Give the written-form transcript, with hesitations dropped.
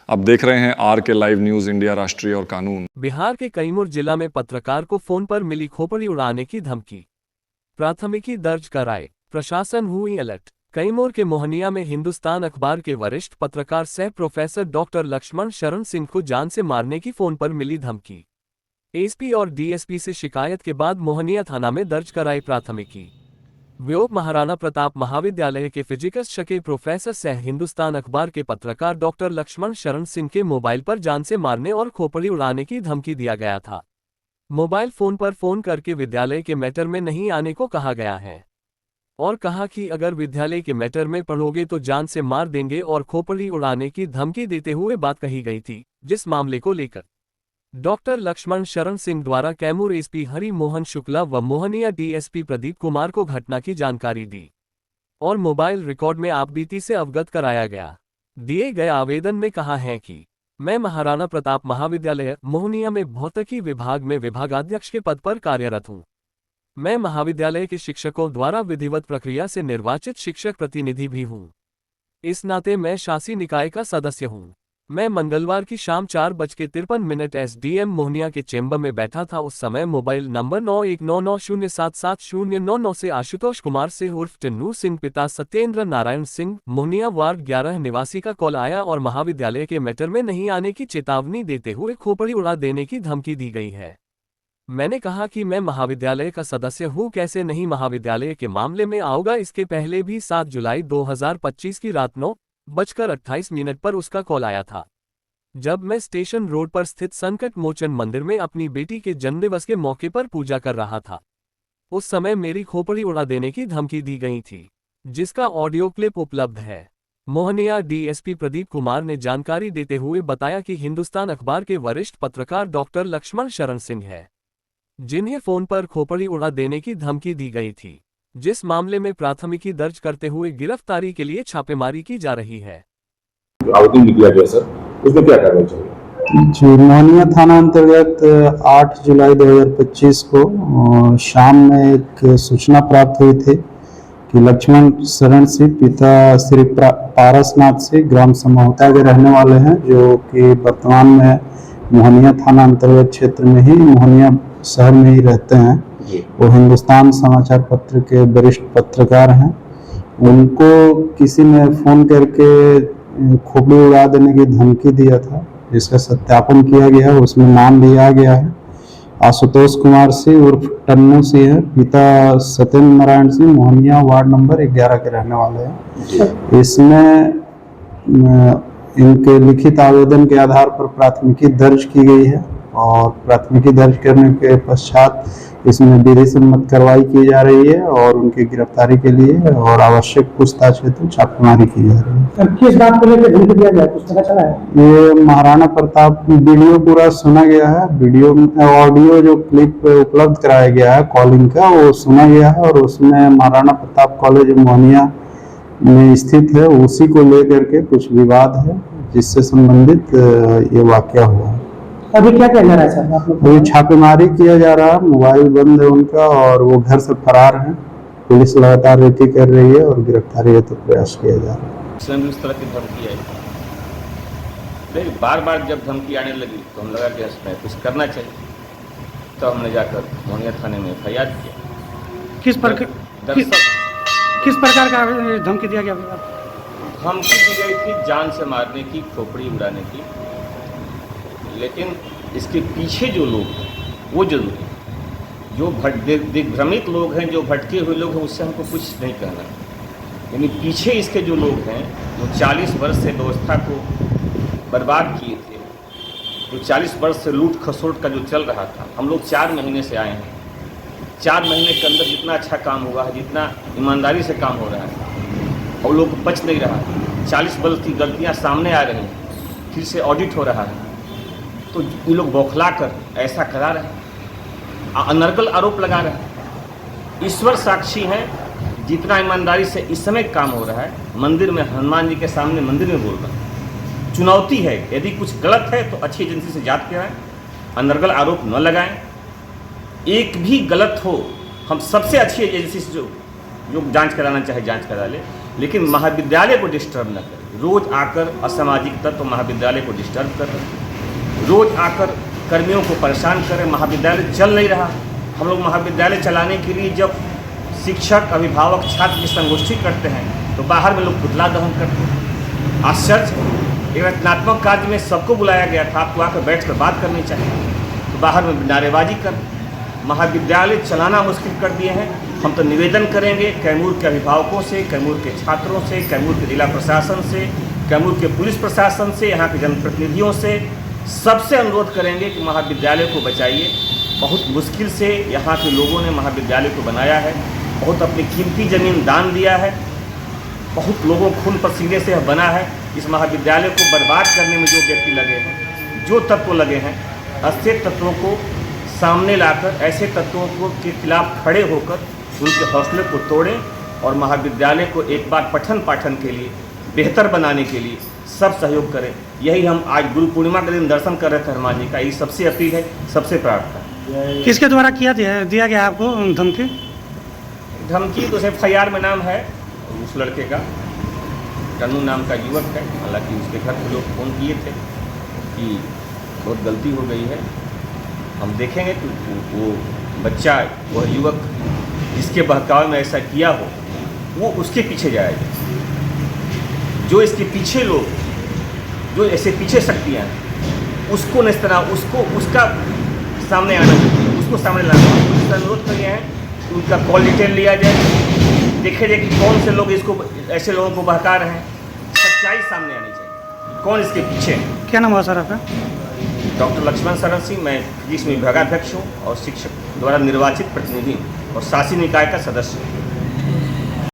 अब देख रहे हैं आर के लाइव न्यूज इंडिया राष्ट्रीय और कानून। बिहार के कैमूर जिला में पत्रकार को फोन पर मिली खोपड़ी उड़ाने की धमकी, प्राथमिकी दर्ज कराए, प्रशासन हुई अलर्ट। कैमूर के मोहनिया में हिंदुस्तान अखबार के वरिष्ठ पत्रकार सह प्रोफेसर डॉक्टर लक्ष्मण शरण सिंह को जान से मारने की फोन पर मिली धमकी। एसपी और डीएसपी से शिकायत के बाद मोहनिया थाना में दर्ज कराई प्राथमिकी। व्योग महाराणा प्रताप महाविद्यालय के फिजिक्स के प्रोफेसर सह हिंदुस्तान अखबार के पत्रकार डॉक्टर लक्ष्मण शरण सिंह के मोबाइल पर जान से मारने और खोपड़ी उड़ाने की धमकी दिया गया था। मोबाइल फोन पर फोन करके विद्यालय के मैटर में नहीं आने को कहा गया है और कहा कि अगर विद्यालय के मैटर में पढ़ोगे तो जान से मार देंगे और खोपड़ी उड़ाने की धमकी देते हुए बात कही गई थी। जिस मामले को लेकर डॉक्टर लक्ष्मण शरण सिंह द्वारा कैमूर एसपी हरि मोहन शुक्ला व मोहनिया डीएसपी प्रदीप कुमार को घटना की जानकारी दी और मोबाइल रिकॉर्ड में आपबीती से अवगत कराया गया। दिए गए आवेदन में कहा है कि मैं महाराणा प्रताप महाविद्यालय मोहनिया में भौतिकी विभाग में विभागाध्यक्ष के पद पर कार्यरत हूं। मैं महाविद्यालय के शिक्षकों द्वारा विधिवत प्रक्रिया से निर्वाचित शिक्षक प्रतिनिधि भी हूं। इस नाते मैं शासी निकाय का सदस्य हूं। मैं मंगलवार की शाम 4:53 एसडीएम मोहनिया के चेंबर में बैठा था। उस समय मोबाइल नंबर 9199077099 से आशुतोष कुमार से उर्फ टन्नू सिंह पिता सत्येंद्र नारायण सिंह मोहनिया वार्ड 11 निवासी का कॉल आया और महाविद्यालय के मैटर में नहीं आने की चेतावनी देते हुए खोपड़ी उड़ा देने की धमकी दी गई है। मैंने कहा कि मैं महाविद्यालय का सदस्य हूं, कैसे नहीं महाविद्यालय के मामले में आऊंगा। इसके पहले भी 7 जुलाई 2025 की रात 9:28 पर उसका कॉल आया था, जब मैं स्टेशन रोड पर स्थित संकट मोचन मंदिर में अपनी बेटी के जन्मदिवस के मौके पर पूजा कर रहा था। उस समय मेरी खोपड़ी उड़ा देने की धमकी दी गई थी, जिसका ऑडियो क्लिप उपलब्ध है। मोहनिया डीएसपी प्रदीप कुमार ने जानकारी देते हुए बताया कि हिंदुस्तान अखबार के वरिष्ठ पत्रकार डॉक्टर लक्ष्मण शरण सिंह है, जिन्हें फोन पर खोपड़ी उड़ा देने की धमकी दी गई थी। जिस मामले में प्राथमिकी दर्ज करते हुए गिरफ्तारी के लिए छापेमारी की जा रही है। आवेदन दिया गया सर, उसमें क्या करना चाहिए? जी, मोहनिया थाना अंतर्गत 8 जुलाई 2025 को शाम में एक सूचना प्राप्त हुई थी कि लक्ष्मण शरण सिंह पिता श्री पारसनाथ सिंह ग्राम समहोता के रहने वाले हैं, जो कि वर्तमान में मोहनिया थाना अंतर्गत क्षेत्र में ही मोहनिया शहर में ही रहते हैं। वो हिंदुस्तान समाचार पत्र के वरिष्ठ पत्रकार हैं। उनको किसी ने फोन करके खोपड़ी उड़ा देने की धमकी दिया था, जिसका सत्यापन किया गया। उसमें नाम दिया गया है आशुतोष कुमार सिंह उर्फ टन्नू सिंह है, पिता सत्येंद्र नारायण सिंह मोहनिया वार्ड नंबर 11 के रहने वाले हैं। इसमें इनके लिखित आवेदन के आधार पर प्राथमिकी दर्ज की गई है और प्राथमिकी दर्ज करने के पश्चात इसमें विधि सम्मत कार्रवाई की जा रही है और उनकी गिरफ्तारी के लिए और आवश्यक पूछताछ हेतु छापेमारी की जा रही है। सर, किस बात को लेकर धमकी दिया गया, कुछ पता चला है? ये महाराणा प्रताप वीडियो पूरा सुना गया है। वीडियो ऑडियो जो क्लिप उपलब्ध कराया गया है कॉलिंग का, वो सुना गया है और उसमें महाराणा प्रताप कॉलेज मोहनिया में स्थित है, उसी को लेकर के कुछ विवाद है, जिससे संबंधित ये वाकया हुआ है। अभी क्या किया जा रहा है सर? आप लोग अभी छापेमारी किया जा रहा है, मोबाइल बंद है उनका और वो घर से फरार है। पुलिस लगातार रेकी कर रही है और गिरफ्तारी हेतु प्रयास किया जा रहा है। स्वयं इस तरह की धमकी आई, लेकिन बार बार जब धमकी आने लगी तो हम लगा कि इसमें कुछ करना चाहिए, तो हमने जाकर मोहनिया थाने में FIR किया। किस प्रकार का धमकी दिया गया? धमकी दी गई थी जान से मारने की, खोपड़ी उड़ाने की, लेकिन इसके पीछे जो लोग हैं वो जरूरी है। जो दिग्भ्रमित लोग हैं, जो भटके हुए लोग हैं, उससे हमको कुछ नहीं कहना। यानी पीछे इसके जो लोग हैं, जो 40 वर्ष से व्यवस्था को बर्बाद किए थे, जो 40 वर्ष से लूट खसोट का जो चल रहा था, हम लोग 4 महीने से आए हैं। 4 महीने के अंदर जितना अच्छा काम हुआ है, जितना ईमानदारी से काम हो रहा है, और लोग बच नहीं रहा। 40 वर्ष की गलतियाँ सामने आ रही हैं, फिर से ऑडिट हो रहा है, तो ये लोग बौखला कर ऐसा करा रहे हैं, अनर्गल आरोप लगा रहे हैं। ईश्वर साक्षी हैं, जितना ईमानदारी से इस समय काम हो रहा है, मंदिर में हनुमान जी के सामने मंदिर में बोल रहा है। चुनौती है, यदि कुछ गलत है तो अच्छी एजेंसी से जांच कराएं, अनर्गल आरोप न लगाएं। एक भी गलत हो, हम सबसे अच्छी एजेंसी से जो जांच कराना चाहे जांच करा ले। लेकिन महाविद्यालय को डिस्टर्ब न करें। रोज आकर असामाजिक तत्व महाविद्यालय को डिस्टर्ब कर रहे हैं, रोज आकर कर्मियों को परेशान करें। महाविद्यालय चल नहीं रहा। हम लोग महाविद्यालय चलाने के लिए जब शिक्षक अभिभावक छात्र की संगोष्ठी करते हैं तो बाहर में लोग पुतला दहन करते हैं। आश्चर्य, एक रचनात्मक कार्य में सबको बुलाया गया था, आपको आकर बैठ कर बात करनी चाहिए, तो बाहर में नारेबाजी कर महाविद्यालय चलाना मुश्किल कर दिए हैं। हम तो निवेदन करेंगे कैमूर के अभिभावकों से, कैमूर के छात्रों से, कैमूर के जिला प्रशासन से, कैमूर के पुलिस प्रशासन से, यहाँ के जनप्रतिनिधियों से, सबसे अनुरोध करेंगे कि महाविद्यालय को बचाइए। बहुत मुश्किल से यहाँ के लोगों ने महाविद्यालय को बनाया है, बहुत अपनी कीमती ज़मीन दान दिया है, बहुत लोगों खून पसीने से बना है। इस महाविद्यालय को बर्बाद करने में जो व्यक्ति लगे हैं, जो तत्व लगे हैं, ऐसे तत्वों को सामने लाकर, ऐसे तत्वों को के खिलाफ खड़े होकर उनके हौसले को तोड़ें और महाविद्यालय को एक बार पठन पाठन के लिए बेहतर बनाने के लिए सब सहयोग करें। यही हम आज गुरु पूर्णिमा के दिन दर्शन कर रहे थे हनुमान जी का, यही सबसे अपील है, सबसे प्रार्थना। किसके द्वारा दिया गया आपको धमकी? धमकी तो FIR में नाम है उस लड़के का, कन्नू नाम का युवक है। हालांकि उसके घर पे लोग फ़ोन किए थे कि बहुत गलती हो गई है। हम देखेंगे कि वो बच्चा, वह युवक जिसके बहकावे में ऐसा किया हो, वो उसके पीछे जाएगा। जो इसके पीछे लोग, जो ऐसे पीछे शक्तियाँ हैं, उसको इस तरह उसका सामने आना चाहिए, उसको सामने लाना चाहिए। उसका अनुरोध कर हैं, उनका कॉल डिटेल लिया जाए, देखे जाए कि कौन से लोग इसको, ऐसे लोगों को बहका रहे हैं। सच्चाई सामने आनी चाहिए, कौन इसके पीछे है। क्या नाम हुआ सर आपका? डॉक्टर लक्ष्मण शरण सिंह, मैं फिजिक्स में विभागाध्यक्ष हूँ और शिक्षक द्वारा निर्वाचित प्रतिनिधि और शासी निकाय का सदस्य हूँ।